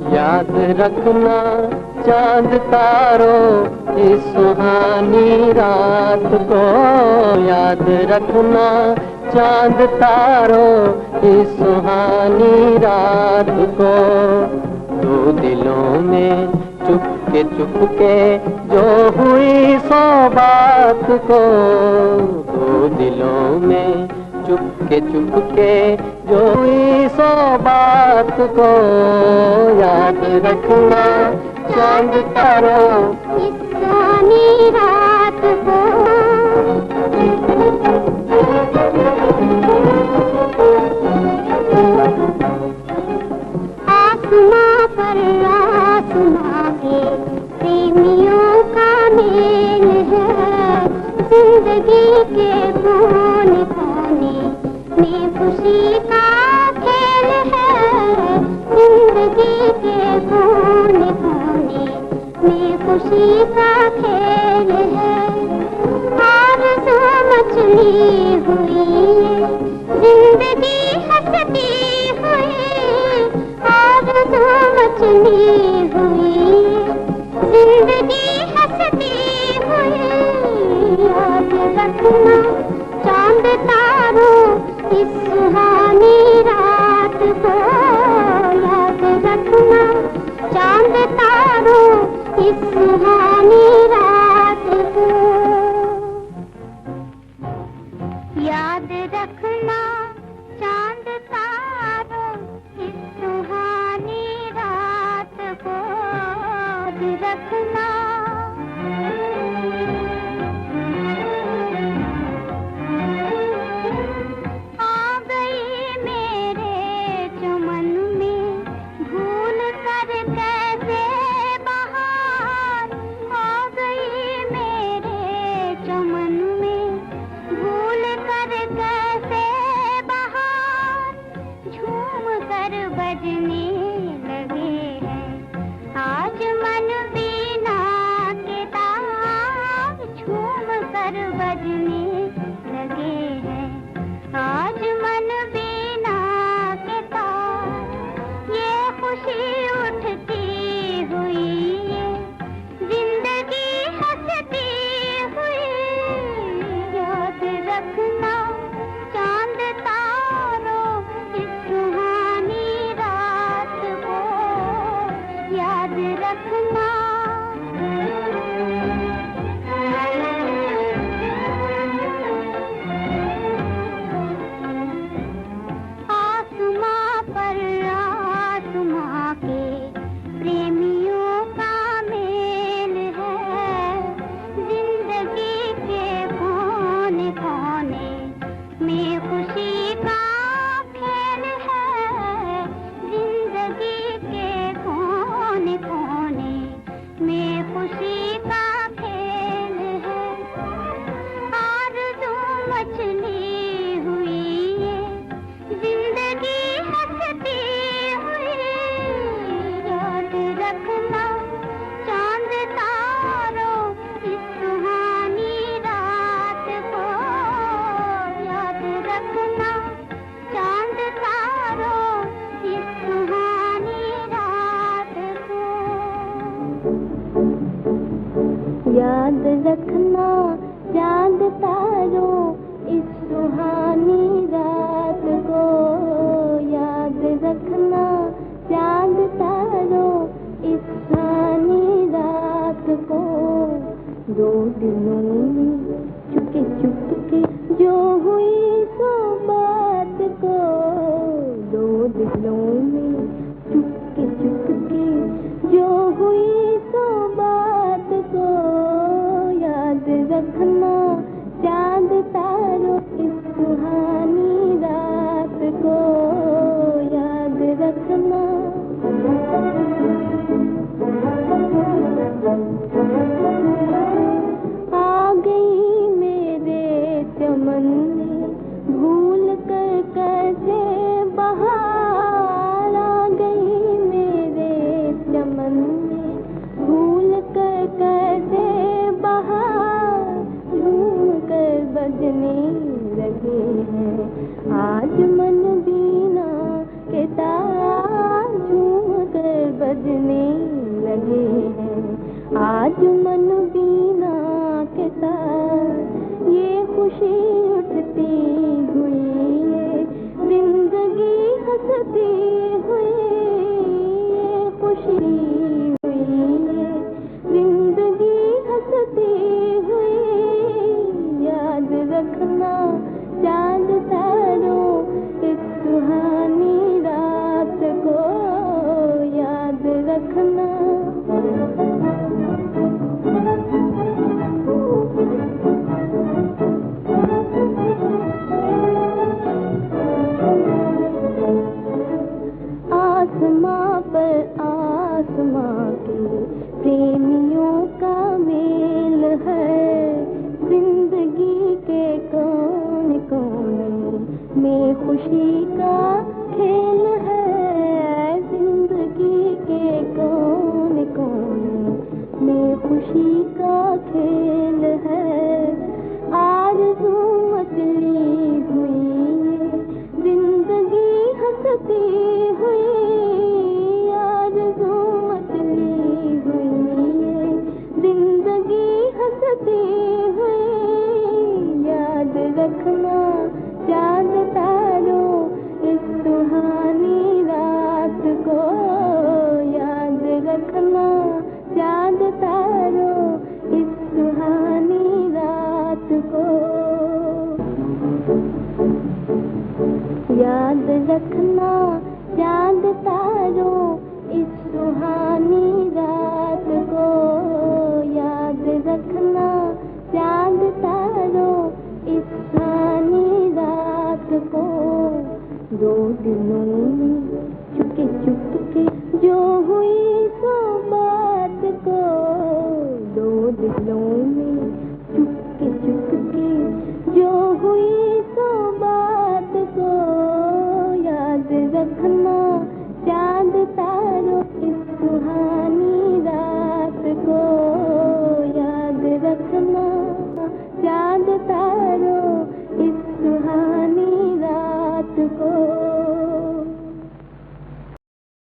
याद रखना चांद तारों इस सुहानी रात को, याद रखना चांद तारों इस सुहानी रात को। दो दिलों में चुपके जो हुई सो बात को, दो दिलों में चुपके जो हुई सो बात को। याद रखना चांद तारों इस सुहानी रात को। आसमां पर आसमां के प्रेमियों का मेल है, जिंदगी के कोने कोने में खुशी का खेल है, जिंदगी के कोने कोने में खुशी का खेल है। आरज़ू मचली हुई है, जिंदगी हंसती हुई, आरज़ू मचली हुई है, जिंदगी हंसती हुई। याद रखना चांद तारों इस सुहानी रात को, याद रखना चांद तारों इस सुहानी रात को। याद रखना चांद तारों इस सुहानी रात को, याद रखना। आ गई मेरे चमन में भूल कर कैसे बहार, आ गई मेरे चमन में भूल कर कैसे बहार। झूम कर बजने लगे हैं आज मन बीना के तार, झूम कर बजने लगे हैं आज मन बीना के तार। ये खुशी उठती हुई है, जिंदगी हंसती हुई। याद रखना चांद तारों इस सुहानी रात को, याद रखना। आसमां पर आसमां के प्रेमियों का मेल है, जिंदगी के कोने कोने में खुशी का खेल है, जिंदगी के कोने कोने में खुशी का खेल है। आरज़ू मचली हुई है, जिंदगी हंसती हुई। याद रखना चांद तारों इस सुहानी रात को, याद रखना चांद तारों इस सुहानी रात को। याद रखना चांद तारों इस सुहानी रात को, याद रखना चांद तारों इस सुहानी रात को। दो दिलों में चुपके जो हुई सो बात को, दो दिलों में चुपके जो हुई सो बात को। याद रखना चांद तारों इस सुहानी रात को, याद रखना। आ गई मेरे चमन में भूल कर कैसे बहार, बजने लगे हैं। आज मन बीना के साथ ये खुशी उठती हुई है, जिंदगी हंसती हुई, ये खुशी हुई है, जिंदगी हंसती हुई। याद रखना चांद तारों इस सुहानी रात को, याद रखना। आसमां पर आसमां के प्रेमियों का मेल है, जिंदगी के कोने कोने में खुशी का खेल है, जिंदगी के कोने कोने में खुशी का खेल है। आरज़ू मचली हुई है, जिंदगी हंसती हुई, आरज़ू मचली हुई है, जिंदगी हंसती हुई। याद रखना चांद तारों इस सुहानी रात को, याद रखना चांद तारों इस सुहानी रात को। याद रखना चांद तारों इस सुहानी रात को, याद रखना चांद तारों इस सुहानी रात को। दो दिलों में चुपके चुपके जो हुई सो बात को, दो दिलों में चुपके चुपके जो हुई सो बात को। याद रखना चांद तारों इस सुहानी रात को, याद रखना चांद तारों